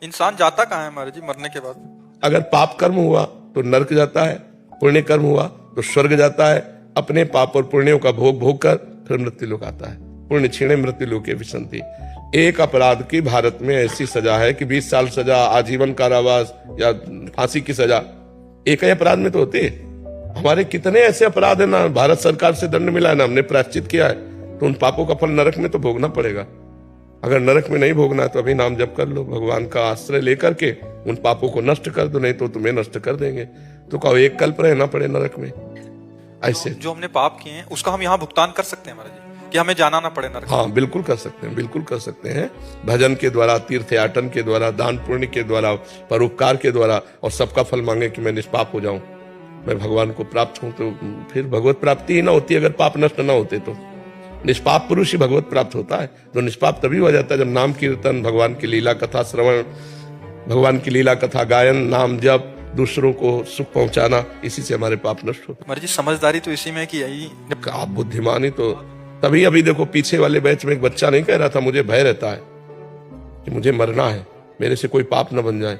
इंसान जाता कहाँ है महाराज जी मरने के बाद? अगर पाप कर्म हुआ तो नरक जाता है, पुण्य कर्म हुआ तो स्वर्ग जाता है। अपने पाप और पुण्यों का भोग भोग कर फिर मृत्यु लोक आता है। पुण्य क्षीणे मृत्यु लोके विशन्ति। एक अपराध की भारत में ऐसी सजा है कि 20 साल सजा, आजीवन कारावास या फांसी की सजा एक ही अपराध में तो होती है। हमारे कितने ऐसे अपराध है ना भारत सरकार से दंड मिला है ना हमने प्रायश्चित किया है, तो उन पापों का फल नरक में तो भोगना पड़ेगा। अगर नरक में नहीं भोगना है तो अभी नाम जप कर लो, भगवान का आश्रय लेकर के उन पापों को नष्ट कर दो, नहीं तो तुम्हें नष्ट कर देंगे। तो कहो एक कल्प रहना पड़े नरक में। ऐसे जो हमने पाप किए हैं उसका हम यहाँ भुगतान कर सकते हैं महाराज जी, कि हमें जाना ना पड़े नरक? हाँ बिल्कुल कर सकते हैं, बिल्कुल कर सकते हैं। भजन के द्वारा, तीर्थयाटन के द्वारा, दान पुण्य के द्वारा, परोपकार के द्वारा, और सबका फल मांगे कि मैं निष्पाप हो जाऊं, मैं भगवान को प्राप्त हूं, तो फिर भगवत प्राप्ति ही ना होती अगर पाप नष्ट ना होते तो। निष्पाप पुरुष ही भगवत प्राप्त होता है। तो निष्पाप तभी हो जाता है जब नाम कीर्तन, भगवान की लीला कथा श्रवण, भगवान की लीला कथा गायन, नाम जप, दूसरों को सुख पहुंचाना, इसी से हमारे पाप नष्ट होते। महाराज जी समझदारी तो इसी में है कि यही आप बुद्धिमानी तो तभी। अभी देखो पीछे वाले बैच में एक बच्चा नहीं कह रहा था मुझे भय रहता है कि मुझे मरना है, मेरे से कोई पाप न बन जाए।